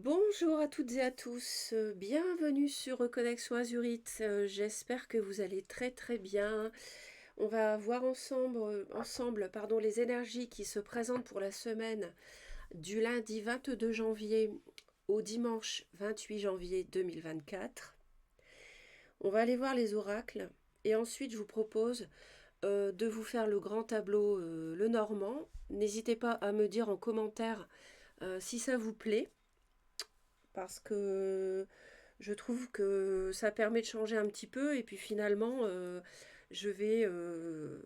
Bonjour à toutes et à tous, bienvenue sur Reconnexion Azurite. J'espère que vous allez très très bien. On va voir ensemble, les énergies qui se présentent pour la semaine du lundi 22 janvier au dimanche 28 janvier 2024. On va aller voir les oracles et ensuite je vous propose de vous faire le grand tableau, le normand. N'hésitez pas à me dire en commentaire si ça vous plaît, parce que je trouve que ça permet de changer un petit peu et puis finalement je vais,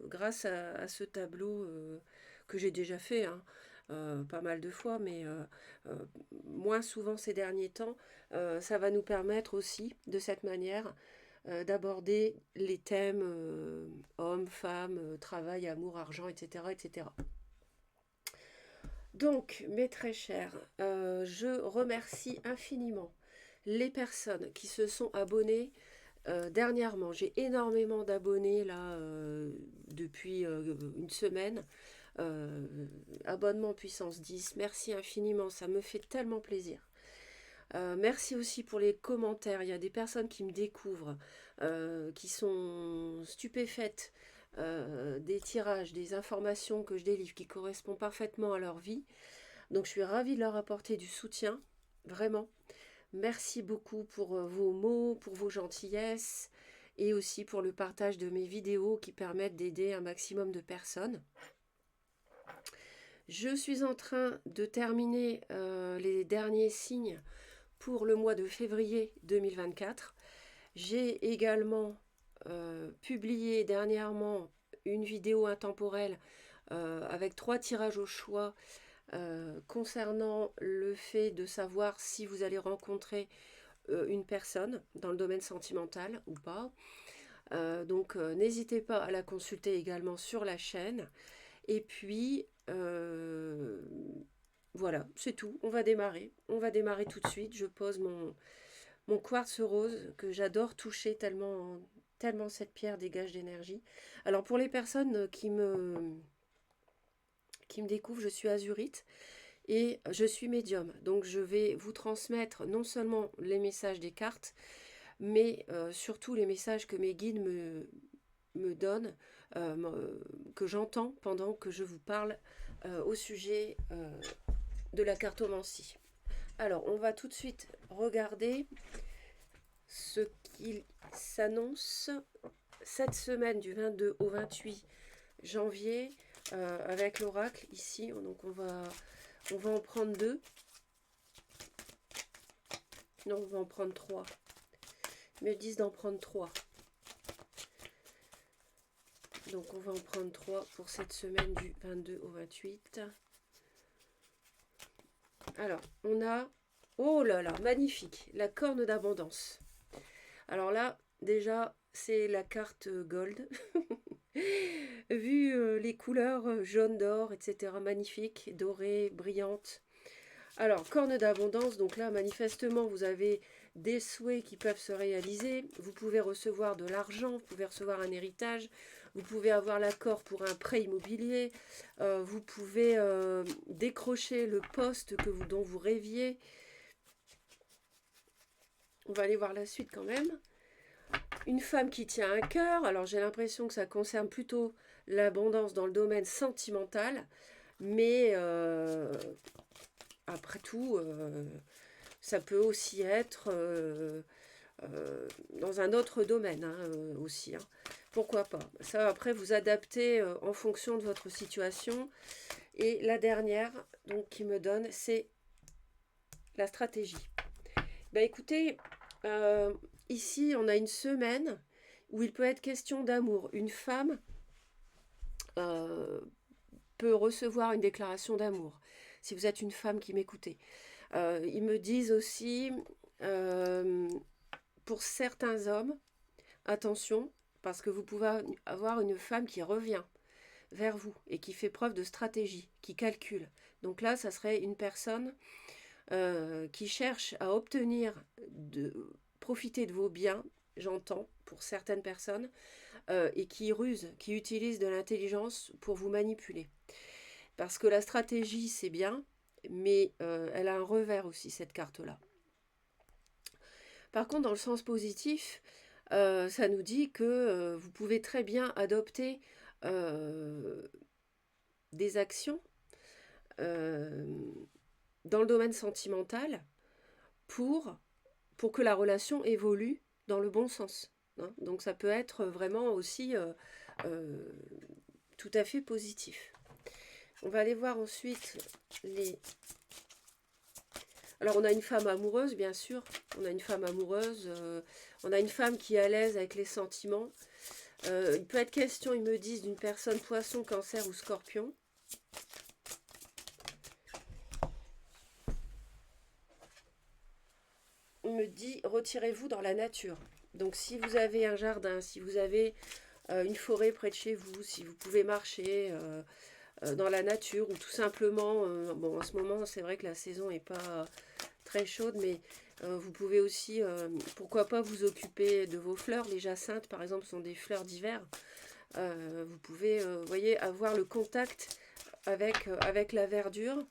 grâce à ce tableau que j'ai déjà fait, hein, pas mal de fois, mais euh, moins souvent ces derniers temps, ça va nous permettre aussi de cette manière d'aborder les thèmes hommes, femmes, travail, amour, argent, etc., etc. Donc, mes très chers, je remercie infiniment les personnes qui se sont abonnées dernièrement. J'ai énormément d'abonnés là depuis une semaine. Euh, Abonnement puissance 10. Merci infiniment, ça me fait tellement plaisir. Merci aussi pour les commentaires. Il y a des personnes qui me découvrent, qui sont stupéfaites des tirages, des informations que je délivre qui correspondent parfaitement à leur vie. Donc je suis ravie de leur apporter du soutien, vraiment. Merci beaucoup pour vos mots, pour vos gentillesses et aussi pour le partage de mes vidéos qui permettent d'aider un maximum de personnes. Je suis en train de terminer les derniers signes pour le mois de février 2024. J'ai également publié dernièrement une vidéo intemporelle avec 3 tirages au choix concernant le fait de savoir si vous allez rencontrer une personne dans le domaine sentimental ou pas. Donc n'hésitez pas à la consulter également sur la chaîne. Et puis voilà, c'est tout. On va démarrer. On va démarrer tout de suite. Je pose mon quartz rose que j'adore toucher tellement cette pierre dégage d'énergie. Alors pour les personnes qui me découvrent, je suis azurite et je suis médium. Donc je vais vous transmettre non seulement les messages des cartes, mais surtout les messages que mes guides me donnent, que j'entends pendant que je vous parle au sujet de la cartomancie. Alors on va tout de suite regarder ce qu'il s'annonce cette semaine du 22 au 28 janvier avec l'oracle ici. Donc on va en prendre 2. Non, on va en prendre 3. Ils me disent d'en prendre 3. Donc on va en prendre 3 pour cette semaine du 22 au 28. Alors, on a... Oh là là, magnifique, la corne d'abondance. Alors là, déjà, c'est la carte gold. Vu les couleurs jaune d'or, etc. Magnifique, dorée, brillante. Alors, corne d'abondance, donc là, manifestement, vous avez des souhaits qui peuvent se réaliser. Vous pouvez recevoir de l'argent, vous pouvez recevoir un héritage, vous pouvez avoir l'accord pour un prêt immobilier, vous pouvez décrocher le poste dont vous rêviez. On va aller voir la suite quand même. Une femme qui tient un cœur. Alors, j'ai l'impression que ça concerne plutôt l'abondance dans le domaine sentimental, mais après tout, ça peut aussi être dans un autre domaine aussi. Hein. Pourquoi pas. Ça, après, vous adaptez en fonction de votre situation. Et la dernière donc, qui me donne, c'est la stratégie. Ben, écoutez, ici, on a une semaine où il peut être question d'amour. Une femme peut recevoir une déclaration d'amour, si vous êtes une femme qui m'écoutez. Ils me disent aussi, pour certains hommes, attention, parce que vous pouvez avoir une femme qui revient vers vous et qui fait preuve de stratégie, qui calcule. Donc là, ça serait une personne qui cherche à profiter de vos biens, j'entends, pour certaines personnes, et qui ruse, qui utilise de l'intelligence pour vous manipuler. Parce que la stratégie, c'est bien, mais elle a un revers aussi, cette carte-là. Par contre, dans le sens positif, ça nous dit que vous pouvez très bien adopter euh, des actions euh, dans le domaine sentimental pour, pour que la relation évolue dans le bon sens. Hein. Donc ça peut être vraiment aussi euh, tout à fait positif. On va aller voir ensuite les... Alors on a une femme amoureuse, bien sûr. On a une femme amoureuse. On a une femme qui est à l'aise avec les sentiments. Il peut être question, ils me disent, d'une personne poisson, cancer ou scorpion. On me dit, retirez-vous dans la nature. Donc si vous avez un jardin, si vous avez une forêt près de chez vous, si vous pouvez marcher dans la nature ou tout simplement, bon en ce moment c'est vrai que la saison n'est pas très chaude, mais vous pouvez aussi, pourquoi pas vous occuper de vos fleurs. Les jacinthes par exemple sont des fleurs d'hiver. Vous pouvez, voyez, avoir le contact avec la verdure.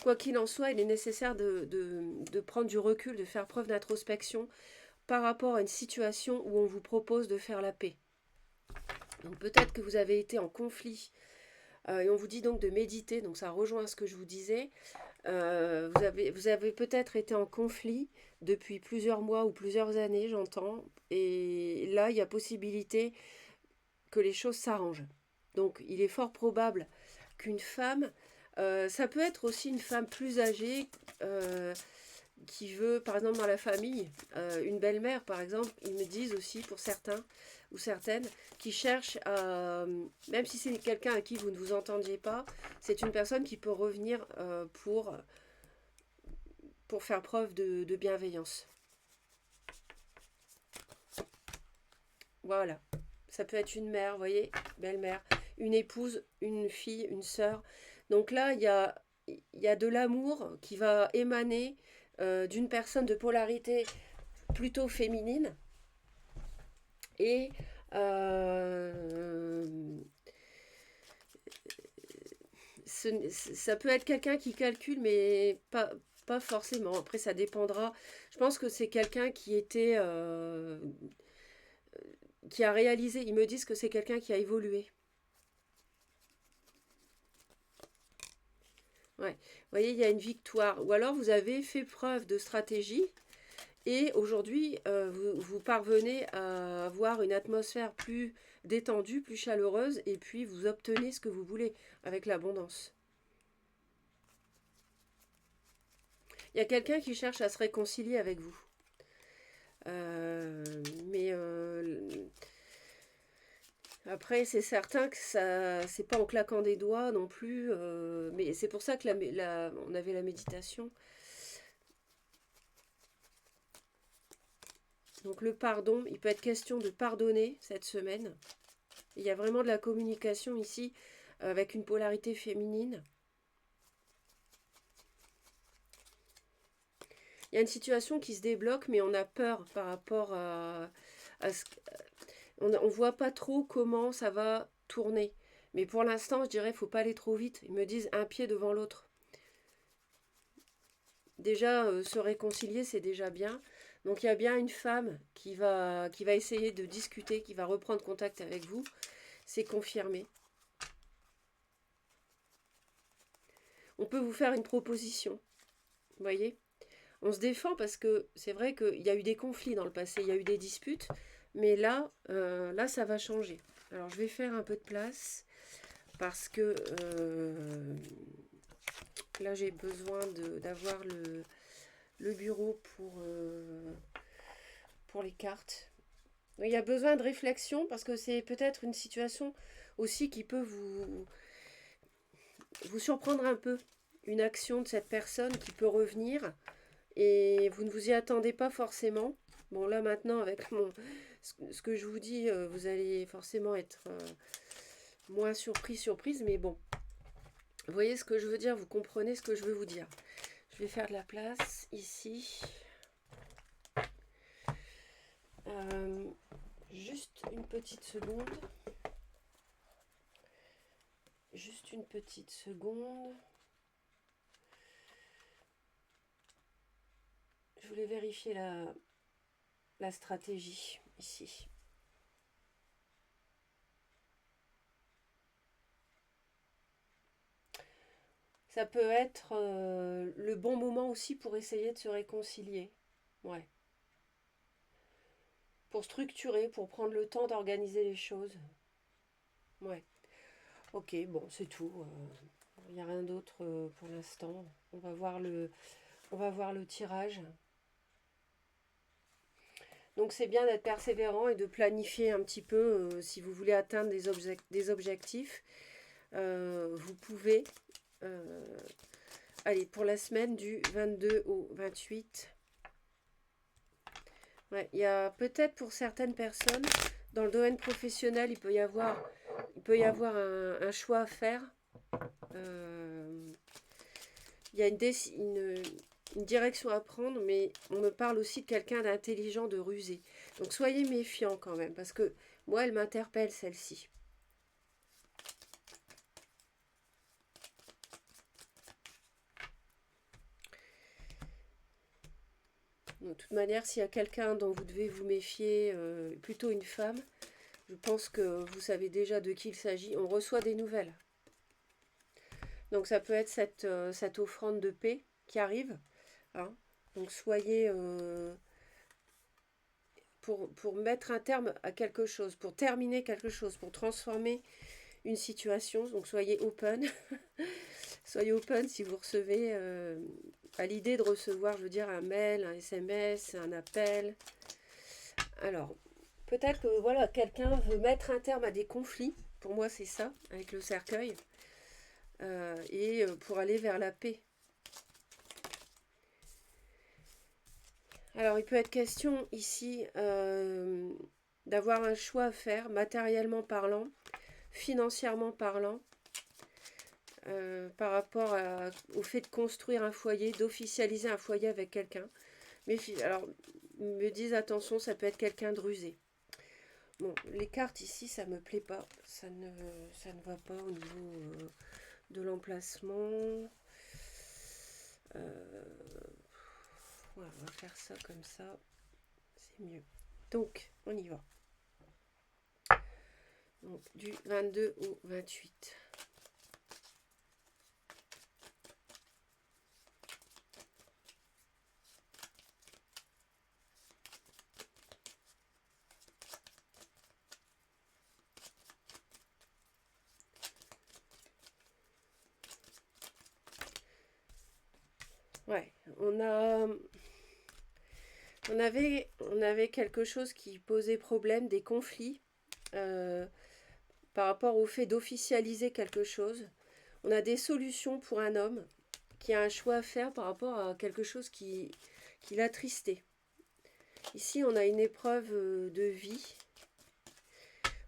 Quoi qu'il en soit, il est nécessaire de prendre du recul, de faire preuve d'introspection par rapport à une situation où on vous propose de faire la paix. Donc peut-être que vous avez été en conflit et on vous dit donc de méditer, donc ça rejoint ce que je vous disais. Vous avez peut-être été en conflit depuis plusieurs mois ou plusieurs années, j'entends, et là il y a possibilité que les choses s'arrangent. Donc il est fort probable qu'une femme, ça peut être aussi une femme plus âgée, qui veut, par exemple dans la famille, une belle-mère par exemple, ils me disent aussi pour certains ou certaines, qui cherchent à, même si c'est quelqu'un à qui vous ne vous entendiez pas, c'est une personne qui peut revenir pour faire preuve de bienveillance. Voilà, ça peut être une mère, vous voyez, belle-mère, une épouse, une fille, une sœur. Donc là, il y a de l'amour qui va émaner d'une personne de polarité plutôt féminine. Et ça peut être quelqu'un qui calcule, mais pas forcément. Après, ça dépendra. Je pense que c'est quelqu'un qui était... qui a réalisé. Ils me disent que c'est quelqu'un qui a évolué. Ouais. Vous voyez, il y a une victoire. Ou alors, vous avez fait preuve de stratégie. Et aujourd'hui, vous parvenez à avoir une atmosphère plus détendue, plus chaleureuse, et puis vous obtenez ce que vous voulez avec l'abondance. Il y a quelqu'un qui cherche à se réconcilier avec vous. Mais après, c'est certain que ça, c'est pas en claquant des doigts non plus. Mais c'est pour ça que on avait la méditation. Donc le pardon, il peut être question de pardonner cette semaine. Il y a vraiment de la communication ici avec une polarité féminine. Il y a une situation qui se débloque, mais on a peur par rapport à ce... On ne voit pas trop comment ça va tourner. Mais pour l'instant, je dirais, il ne faut pas aller trop vite. Ils me disent un pied devant l'autre. Déjà, se réconcilier, c'est déjà bien. Donc il y a bien une femme qui va essayer de discuter, qui va reprendre contact avec vous. C'est confirmé. On peut vous faire une proposition. Vous voyez ? On se défend parce que c'est vrai qu'il y a eu des conflits dans le passé, il y a eu des disputes, mais là, là ça va changer. Alors je vais faire un peu de place parce que là j'ai besoin d'avoir le bureau pour les cartes. Il y a besoin de réflexion parce que c'est peut-être une situation aussi qui peut vous surprendre un peu. Une action de cette personne qui peut revenir et vous ne vous y attendez pas forcément. Bon là maintenant avec ce que je vous dis, vous allez forcément être moins surprise, mais bon, vous voyez ce que je veux dire, vous comprenez ce que je veux vous dire. Je vais faire de la place ici. Juste une petite seconde. juste une petite seconde. Je voulais vérifier la stratégie ici. Ça peut être le bon moment aussi pour essayer de se réconcilier. Ouais. Pour structurer, pour prendre le temps d'organiser les choses. Ouais. Ok, bon, c'est tout. Il n'y a rien d'autre pour l'instant. On va voir le tirage. Donc c'est bien d'être persévérant et de planifier un petit peu si vous voulez atteindre des objectifs. Vous pouvez, allez, pour la semaine du 22 au 28. Ouais, il y a peut-être pour certaines personnes, dans le domaine professionnel, il peut y avoir un choix à faire. Il y a une direction à prendre, mais on me parle aussi de quelqu'un d'intelligent, de rusé. Donc soyez méfiants quand même, parce que moi, elle m'interpelle celle-ci. De toute manière, s'il y a quelqu'un dont vous devez vous méfier, plutôt une femme, je pense que vous savez déjà de qui il s'agit. On reçoit des nouvelles. Donc ça peut être cette offrande de paix qui arrive. Hein. Donc soyez pour mettre un terme à quelque chose, pour terminer quelque chose, pour transformer une situation. Donc soyez open. Soyez open si vous recevez à l'idée de recevoir, je veux dire, un mail, un SMS, un appel. Alors, peut-être que voilà, quelqu'un veut mettre un terme à des conflits. Pour moi, c'est ça, avec le cercueil. Et pour aller vers la paix. Alors, il peut être question ici d'avoir un choix à faire, matériellement parlant, financièrement parlant, par rapport au fait de construire un foyer, d'officialiser un foyer avec quelqu'un. Mais alors, me disent attention, ça peut être quelqu'un de rusé. Bon, les cartes ici, ça me plaît pas. Ça ne va pas au niveau de l'emplacement. Voilà, on va faire ça comme ça. C'est mieux. Donc, on y va. Donc, du 22 au 28. Ouais, on avait quelque chose qui posait problème, des conflits par rapport au fait d'officialiser quelque chose. On a des solutions pour un homme qui a un choix à faire par rapport à quelque chose qui l'a tristé. Ici, on a une épreuve de vie.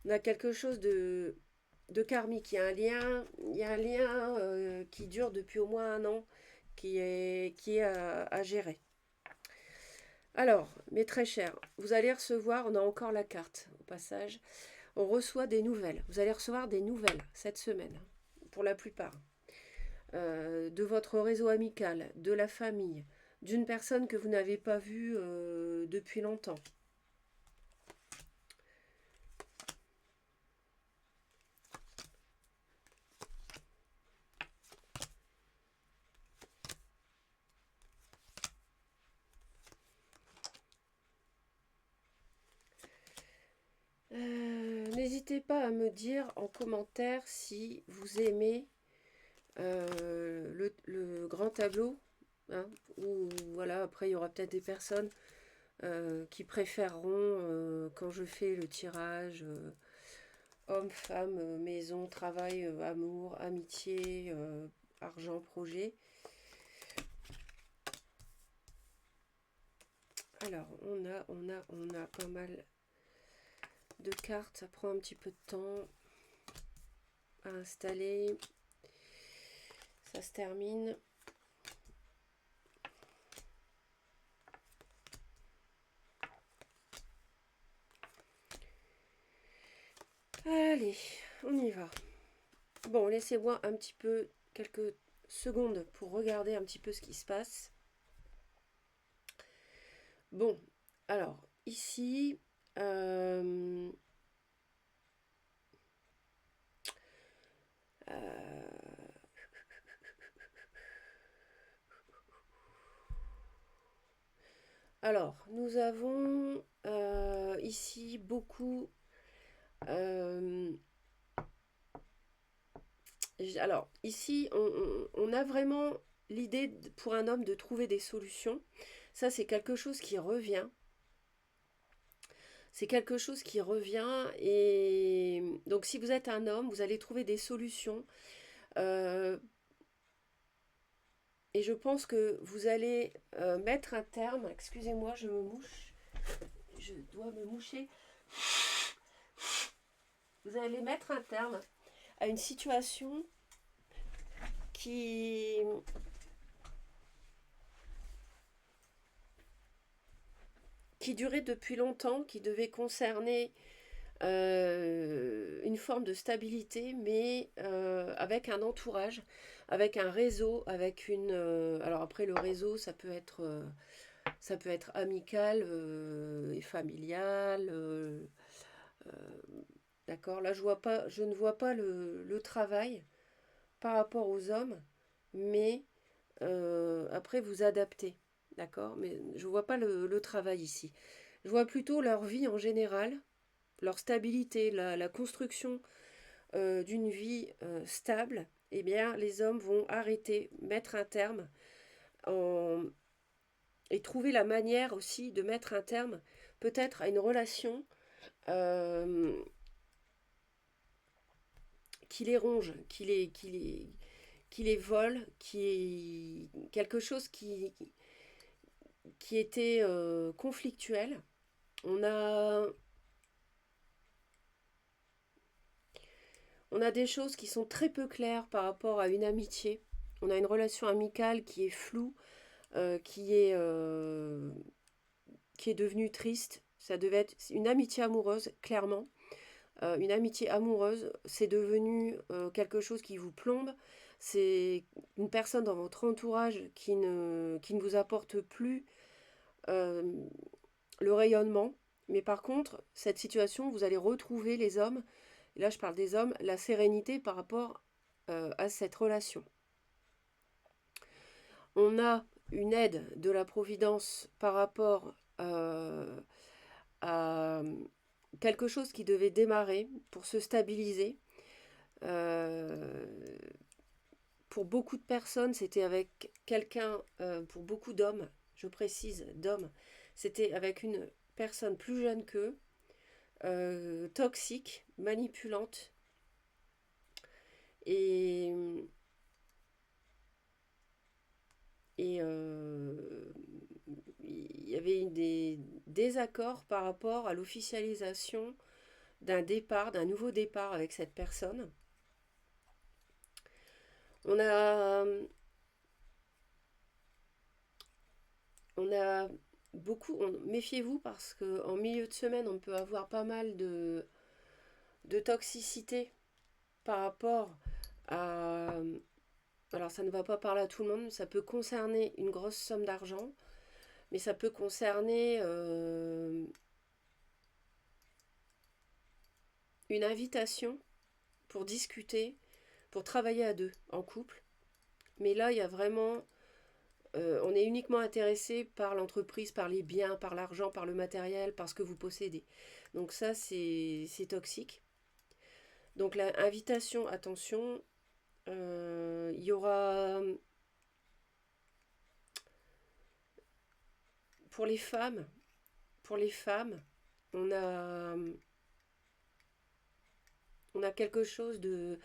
On a quelque chose de karmique. Il y a un lien qui dure depuis au moins un an qui est à gérer. Alors, mes très chers, vous allez recevoir, on a encore la carte au passage, on reçoit des nouvelles. Vous allez recevoir des nouvelles cette semaine, pour la plupart, de votre réseau amical, de la famille, d'une personne que vous n'avez pas vue depuis longtemps. N'hésitez pas à me dire en commentaire si vous aimez le grand tableau. Hein, ou voilà, après il y aura peut-être des personnes qui préféreront quand je fais le tirage homme, femme, maison, travail, amour, amitié, argent, projet. Alors, on a pas mal de cartes. Ça prend un petit peu de temps à installer. Ça se termine. Allez, on y va. Bon, laissez-moi un petit peu, quelques secondes pour regarder un petit peu ce qui se passe. Bon, alors, ici, euh, euh, alors, nous avons ici beaucoup... euh, alors, ici, on a vraiment l'idée pour un homme de trouver des solutions. Ça, c'est quelque chose qui revient. C'est quelque chose qui revient. Et donc, si vous êtes un homme, vous allez trouver des solutions. Euh, et je pense que vous allez mettre un terme. Excusez-moi, je me mouche. Je dois me moucher. Vous allez mettre un terme à une situation qui, qui durait depuis longtemps, qui devait concerner une forme de stabilité, mais avec un entourage, avec un réseau, avec une... alors après, le réseau, ça peut être amical et familial. Euh, d'accord, là, je ne vois pas le travail par rapport aux hommes, mais après, vous adaptez. D'accord, mais je ne vois pas le travail ici. Je vois plutôt leur vie en général, leur stabilité, la construction d'une vie stable. Eh bien, les hommes vont arrêter, mettre un terme en... et trouver la manière aussi de mettre un terme peut-être à une relation euh, qui les ronge, qui les vole, qui est quelque chose qui était conflictuel. On a, on a des choses qui sont très peu claires par rapport à une amitié. On a une relation amicale qui est floue, euh, qui, est, euh, qui est devenue triste. Ça devait être une amitié amoureuse, clairement. Une amitié amoureuse, c'est devenu quelque chose qui vous plombe. C'est une personne dans votre entourage qui ne vous apporte plus euh, le rayonnement. Mais par contre, cette situation, vous allez retrouver les hommes, et là je parle des hommes, la sérénité par rapport à cette relation. On a une aide de la Providence par rapport à quelque chose qui devait démarrer pour se stabiliser. Euh, pour beaucoup de personnes, c'était avec quelqu'un, pour beaucoup d'hommes, je précise d'hommes, c'était avec une personne plus jeune qu'eux, toxique, manipulante. Et, et il y avait des désaccords par rapport à l'officialisation d'un départ, d'un nouveau départ avec cette personne. On a, on a méfiez-vous parce qu'en milieu de semaine, on peut avoir pas mal de toxicité par rapport à... Alors ça ne va pas parler à tout le monde, ça peut concerner une grosse somme d'argent, mais ça peut concerner une invitation pour discuter, pour travailler à deux, en couple. Mais là, il y a vraiment... on est uniquement intéressé par l'entreprise, par les biens, par l'argent, par le matériel, par ce que vous possédez. Donc ça, c'est toxique. Donc l'invitation, attention, il y aura pour les femmes, pour les femmes, on a, on a quelque chose de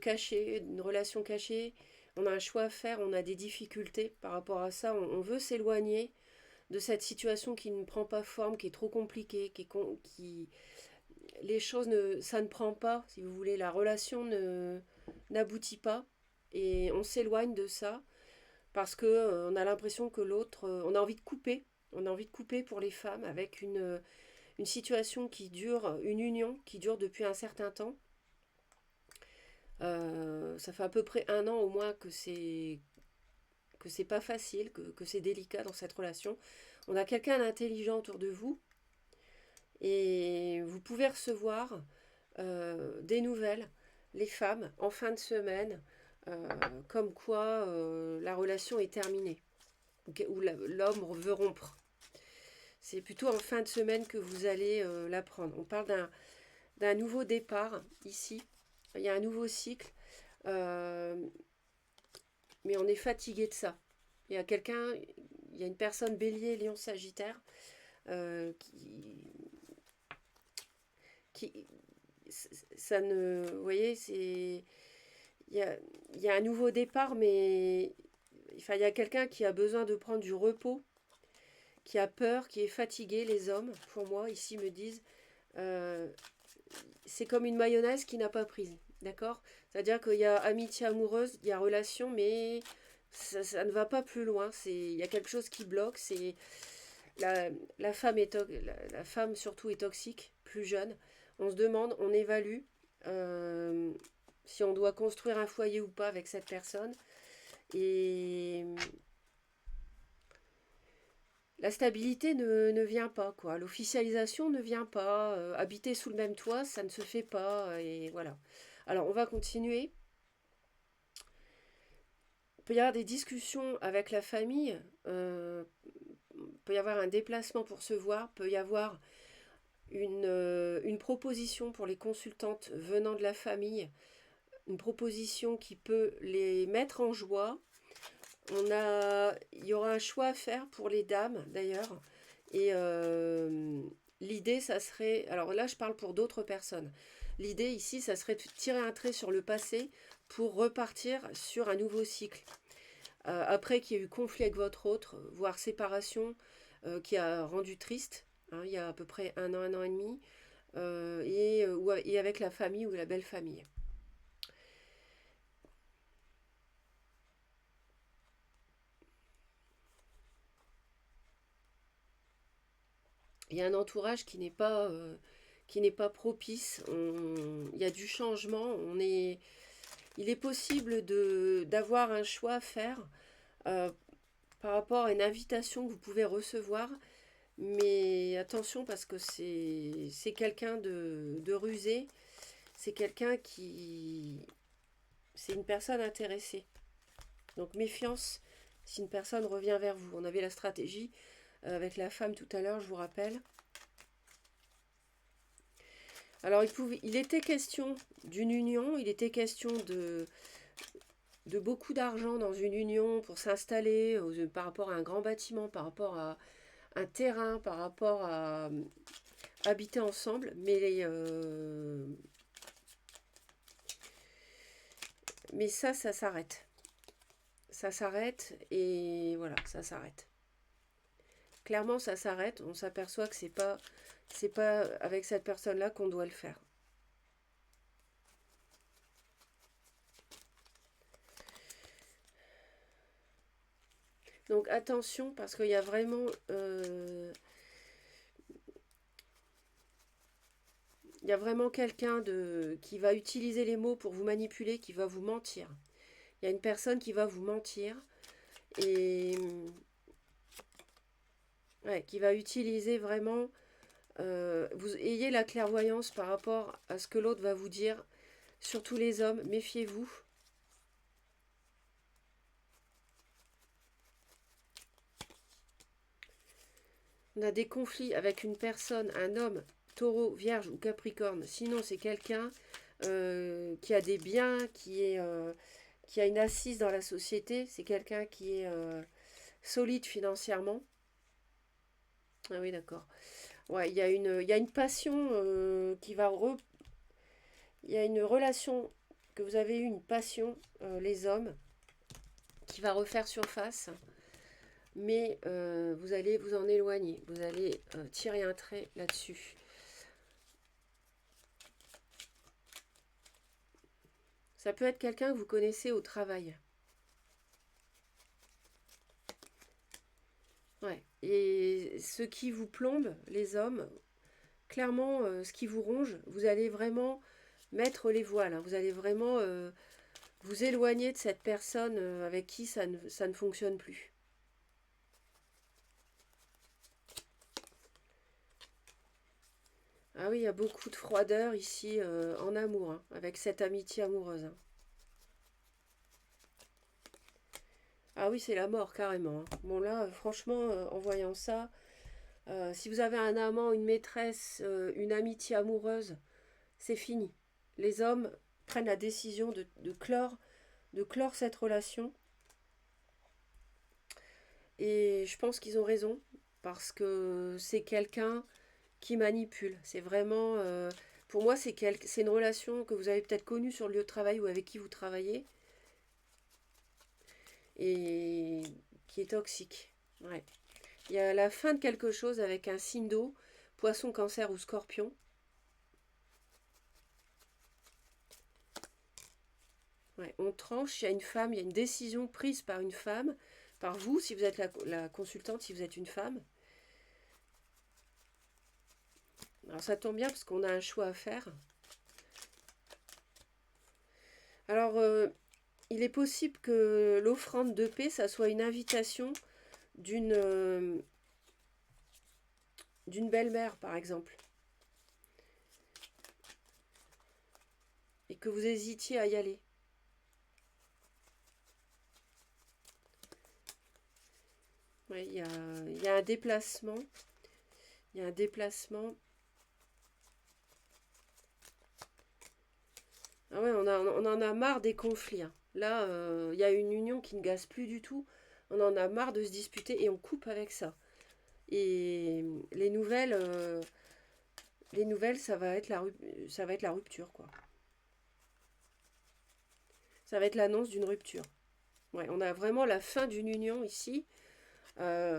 caché, une relation cachée. On a un choix à faire, on a des difficultés par rapport à ça. On veut s'éloigner de cette situation qui ne prend pas forme, qui est trop compliquée, qui les choses ne, ça ne prend pas, si vous voulez, la relation n'aboutit pas et on s'éloigne de ça parce que on a l'impression que l'autre, on a envie de couper, on a envie de couper pour les femmes avec une situation qui dure, une union qui dure depuis un certain temps. Ça fait à peu près un an au moins que c'est pas facile, que c'est délicat dans cette relation. On a quelqu'un d'intelligent autour de vous et vous pouvez recevoir des nouvelles, les femmes, en fin de semaine, euh, comme quoi la relation est terminée, ou l'homme veut rompre. C'est plutôt en fin de semaine que vous allez l'apprendre. On parle d'un nouveau départ ici. Il y a un nouveau cycle, euh, mais on est fatigué de ça. Il y a quelqu'un, il y a une personne bélier, lion, sagittaire, euh, qui, ça ne, vous voyez, c'est, il y a, il y a un nouveau départ, mais enfin, il y a quelqu'un qui a besoin de prendre du repos, qui a peur, qui est fatigué. Les hommes, pour moi, ici me disent, euh, c'est comme une mayonnaise qui n'a pas prise, d'accord? C'est-à-dire qu'il y a amitié amoureuse, il y a relation, mais ça ne va pas plus loin. Il y a quelque chose qui bloque. C'est la femme la femme surtout est toxique, plus jeune. On se demande, on évalue euh, si on doit construire un foyer ou pas avec cette personne. Et la stabilité ne vient pas, quoi. L'officialisation ne vient pas. Habiter sous le même toit, ça ne se fait pas. Et voilà. Alors, on va continuer. Il peut y avoir des discussions avec la famille. Il peut y avoir un déplacement pour se voir. Il peut y avoir une proposition pour les consultantes venant de la famille. Une proposition qui peut les mettre en joie. Il y aura un choix à faire pour les dames d'ailleurs. Et l'idée, ça serait, alors là je parle pour d'autres personnes, l'idée ici, ça serait de tirer un trait sur le passé pour repartir sur un nouveau cycle. Après qu'il y ait eu conflit avec votre autre, voire séparation, qui a rendu triste, hein, il y a à peu près un an et demi, et avec la famille ou la belle famille. Il y a un entourage qui n'est pas propice. Il y a du changement. Il est possible d'avoir un choix à faire euh, par rapport à une invitation que vous pouvez recevoir. Mais attention parce que c'est quelqu'un de rusé. C'est quelqu'un qui... C'est une personne intéressée. Donc méfiance si une personne revient vers vous. On avait la stratégie avec la femme tout à l'heure, je vous rappelle. Alors il était question d'une union, il était question de beaucoup d'argent dans une union pour s'installer par rapport à un grand bâtiment, par rapport à un terrain, par rapport à habiter ensemble, mais ça s'arrête. Ça s'arrête et voilà, ça s'arrête. Clairement, ça s'arrête. On s'aperçoit que c'est pas avec cette personne-là qu'on doit le faire. Donc attention parce qu'il y a vraiment il y a vraiment quelqu'un qui va utiliser les mots pour vous manipuler, qui va vous mentir. Il y a une personne qui va vous mentir et ouais, qui va utiliser vraiment. Vous ayez la clairvoyance par rapport à ce que l'autre va vous dire. Surtout les hommes, méfiez-vous. On a des conflits avec une personne, un homme, taureau, vierge ou capricorne. Sinon, c'est quelqu'un qui a des biens, qui a une assise dans la société. C'est quelqu'un qui est solide financièrement. Ah oui, d'accord. Ouais, il y a une passion qui va... Il y a une relation que vous avez eu, une passion, les hommes, qui va refaire surface. Mais vous allez vous en éloigner. Vous allez tirer un trait là-dessus. Ça peut être quelqu'un que vous connaissez au travail. Ouais. Et ce qui vous plombe, les hommes, clairement, ce qui vous ronge, vous allez vraiment mettre les voiles, hein. Vous allez vraiment vous éloigner de cette personne avec qui ça ne fonctionne plus. Ah oui, il y a beaucoup de froideur ici en amour, hein, avec cette amitié amoureuse, hein. Ah oui, c'est la mort carrément, hein. Bon là, franchement, en voyant ça, si vous avez un amant, une maîtresse, une amitié amoureuse, c'est fini. Les hommes prennent la décision de clore cette relation. Et je pense qu'ils ont raison, parce que c'est quelqu'un qui manipule. C'est vraiment, pour moi, c'est une relation que vous avez peut-être connue sur le lieu de travail ou avec qui vous travaillez, et qui est toxique. Ouais. Il y a la fin de quelque chose avec un signe d'eau, poisson, cancer ou scorpion. Ouais, on tranche, il y a une femme, il y a une décision prise par une femme, par vous, si vous êtes la consultante, si vous êtes une femme. Alors ça tombe bien parce qu'on a un choix à faire. Alors, il est possible que l'offrande de paix, ça soit une invitation d'une d'une belle-mère, par exemple, et que vous hésitiez à y aller. Ouais, il y a un déplacement. Il y a un déplacement. Ah ouais, on en a marre des conflits, hein. Là, il y a une union qui ne gaze plus du tout. On en a marre de se disputer et on coupe avec ça. Et les nouvelles, ça va être la rupture, quoi. Ça va être l'annonce d'une rupture. Ouais, on a vraiment la fin d'une union ici.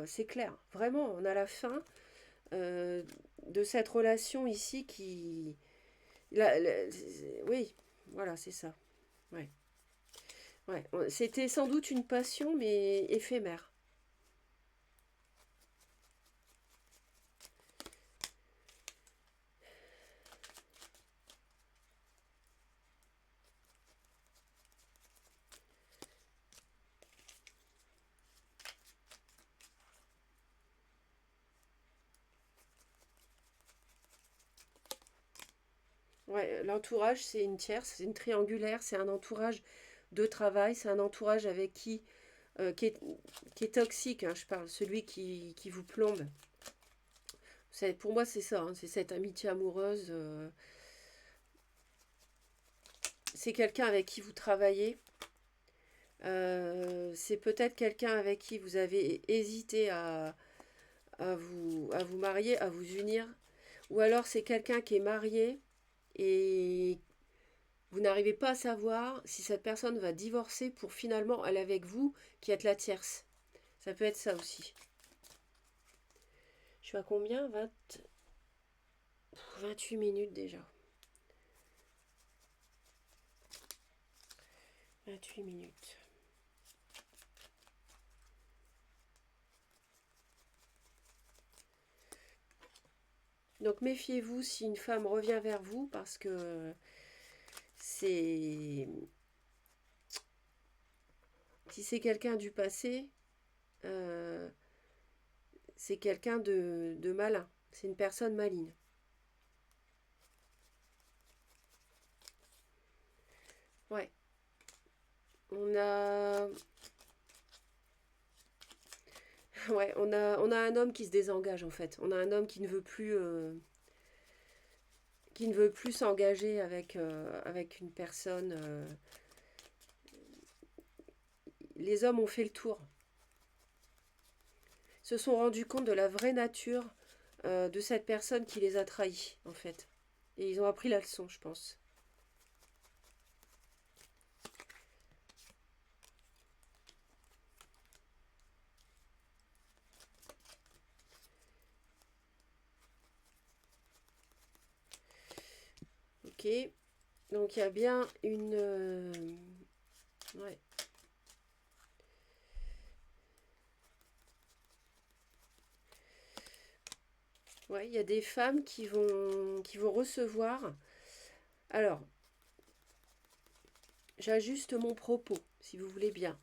C'est clair. Vraiment, on a la fin euh, de cette relation ici qui... oui, voilà, c'est ça. Ouais. Ouais. C'était sans doute une passion, mais éphémère. Ouais, l'entourage, c'est une tierce, c'est une triangulaire, c'est un entourage de travail, c'est un entourage avec euh, qui, est, qui est toxique, hein, je parle, celui qui vous plombe. Pour moi, c'est ça, hein, c'est cette amitié amoureuse. C'est quelqu'un avec qui vous travaillez. C'est peut-être quelqu'un avec qui vous avez hésité à vous marier, à vous unir. Ou alors c'est quelqu'un qui est marié et vous n'arrivez pas à savoir si cette personne va divorcer pour finalement aller avec vous, qui êtes la tierce. Ça peut être ça aussi. Je suis à combien 28 minutes déjà. 28 minutes. Donc méfiez-vous si une femme revient vers vous parce que c'est... Si c'est quelqu'un du passé, euh, c'est quelqu'un de malin. C'est une personne maligne. Ouais. On a... Ouais, on a un homme qui se désengage en fait. On a un homme qui ne veut plus s'engager avec une personne. Les hommes ont fait le tour. Se sont rendus compte de la vraie nature de cette personne qui les a trahis en fait. Et ils ont appris la leçon, je pense. Ok. Donc il y a bien une... ouais. Ouais, il y a des femmes qui vont recevoir. Alors, j'ajuste mon propos, si vous voulez bien.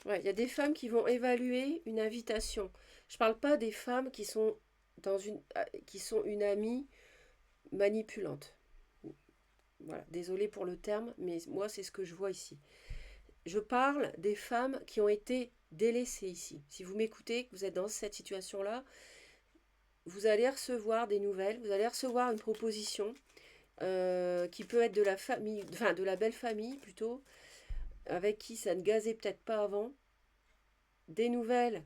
Ouais, il y a des femmes qui vont évaluer une invitation. Je parle pas des femmes qui sont qui sont une amie manipulante. Voilà, désolée pour le terme, mais moi c'est ce que je vois ici. Je parle des femmes qui ont été délaissées ici. Si vous m'écoutez, que vous êtes dans cette situation-là, vous allez recevoir des nouvelles, vous allez recevoir une proposition qui peut être de la famille, enfin de la belle famille plutôt, avec qui ça ne gazait peut-être pas avant. Des nouvelles.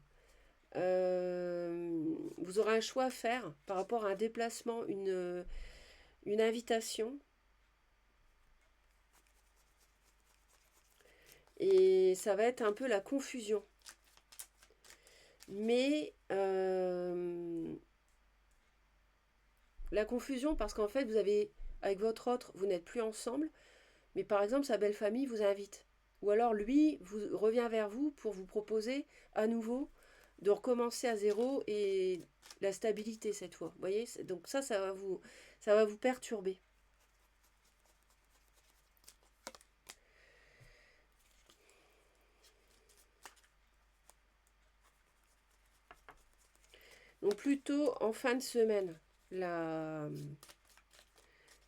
Vous aurez un choix à faire par rapport à un déplacement, une invitation. Et ça va être un peu la confusion. Mais la confusion parce qu'en fait, vous avez, avec votre autre, vous n'êtes plus ensemble. Mais par exemple, sa belle famille vous invite. Ou alors lui revient vers vous pour vous proposer à nouveau de recommencer à zéro et la stabilité cette fois. Vous voyez. Donc ça va vous perturber. Donc plutôt en fin de semaine.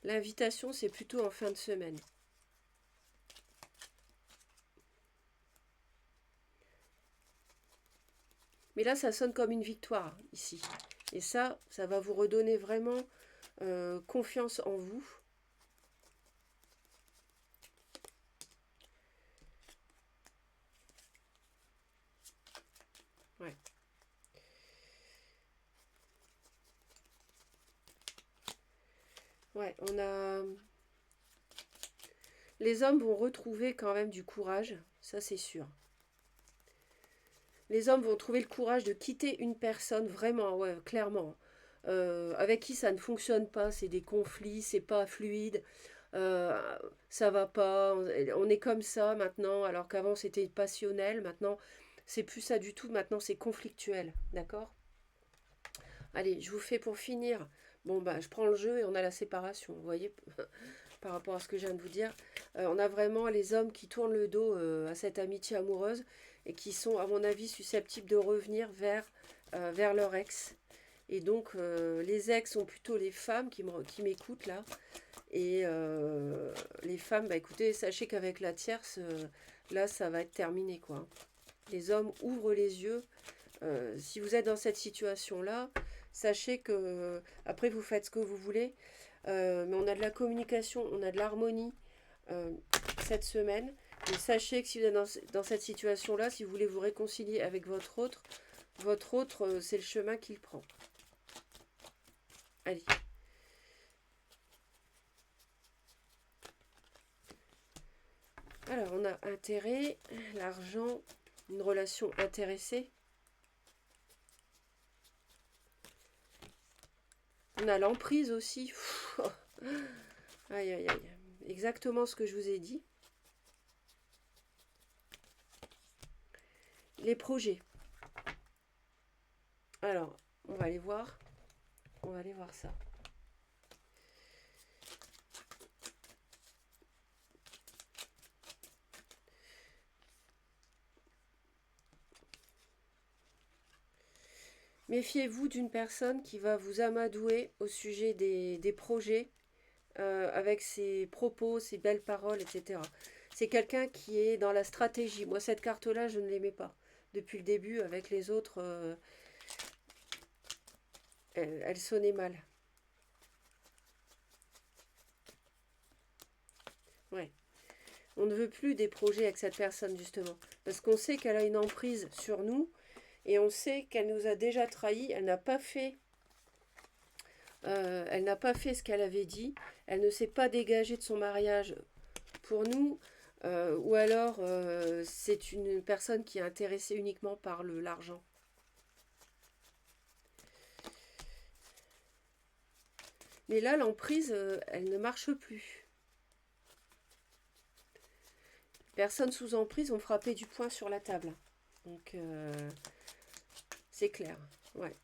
L'invitation, c'est plutôt en fin de semaine. Mais là, ça sonne comme une victoire ici. Et ça va vous redonner vraiment confiance en vous. Ouais. Ouais, on a... Les hommes vont retrouver quand même du courage, ça c'est sûr. Les hommes vont trouver le courage de quitter une personne, vraiment, ouais, clairement, avec qui ça ne fonctionne pas, c'est des conflits, c'est pas fluide, euh, ça va pas, on est comme ça maintenant, alors qu'avant c'était passionnel, maintenant c'est plus ça du tout, maintenant c'est conflictuel, d'accord? Allez, je vous fais pour finir. Bon, bah, je prends le jeu et on a la séparation, vous voyez, par rapport à ce que je viens de vous dire. On a vraiment les hommes qui tournent le dos à cette amitié amoureuse et qui sont, à mon avis, susceptibles de revenir vers leur ex. Et donc, les ex sont plutôt les femmes qui m'écoutent là. Et les femmes, bah écoutez, sachez qu'avec la tierce, là, ça va être terminé, quoi. Les hommes ouvrent les yeux. Si vous êtes dans cette situation-là, sachez que après vous faites ce que vous voulez, mais on a de la communication, on a de l'harmonie euh, cette semaine. Et sachez que si vous êtes dans cette situation-là, si vous voulez vous réconcilier avec votre autre, c'est le chemin qu'il prend. Allez. Alors, on a intérêt, l'argent, une relation intéressée. On a l'emprise aussi. Aïe, aïe, aïe. Exactement ce que je vous ai dit. Les projets. Alors, on va aller voir. On va aller voir ça. Méfiez-vous d'une personne qui va vous amadouer au sujet des projets, avec ses propos, ses belles paroles, etc. C'est quelqu'un qui est dans la stratégie. Moi, cette carte-là, je ne l'aimais pas. Depuis le début, avec les autres, elle sonnait mal. Ouais. On ne veut plus des projets avec cette personne, justement. Parce qu'on sait qu'elle a une emprise sur nous. Et on sait qu'elle nous a déjà trahis. Elle n'a pas fait ce qu'elle avait dit. Elle ne s'est pas dégagée de son mariage pour nous. Ou alors, c'est une personne qui est intéressée uniquement par l'argent. Mais là, l'emprise, elle ne marche plus. Personne sous emprise ont frappé du poing sur la table. Donc, c'est clair. Ouais.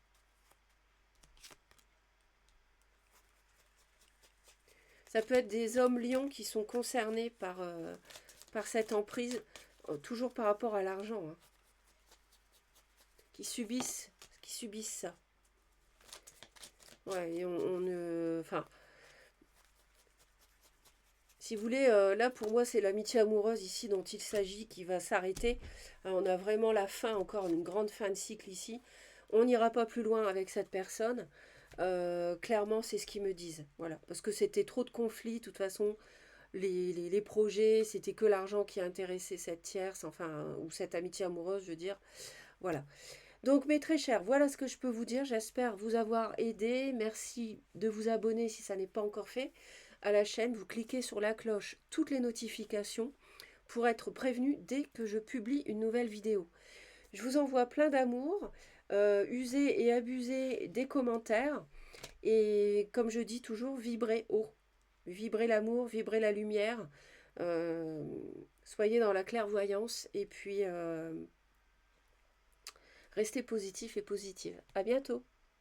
Ça peut être des hommes lions qui sont concernés par cette emprise, toujours par rapport à l'argent, hein, qui subissent ça. Ouais, et on ne... Enfin, si vous voulez, là pour moi c'est l'amitié amoureuse ici dont il s'agit qui va s'arrêter. On a vraiment la fin, encore une grande fin de cycle ici. On n'ira pas plus loin avec cette personne. Clairement, c'est ce qu'ils me disent. Voilà. Parce que c'était trop de conflits. De toute façon, les projets, c'était que l'argent qui intéressait cette tierce, enfin, ou cette amitié amoureuse, je veux dire. Voilà. Donc, mes très chers, voilà ce que je peux vous dire. J'espère vous avoir aidé. Merci de vous abonner si ça n'est pas encore fait à la chaîne. Vous cliquez sur la cloche, toutes les notifications pour être prévenu dès que je publie une nouvelle vidéo. Je vous envoie plein d'amour. Usez et abusez des commentaires. Et comme je dis toujours, vibrez haut. Vibrez l'amour, vibrez la lumière. Euh, Soyez dans la clairvoyance. Et puis, restez positif et positive. À bientôt.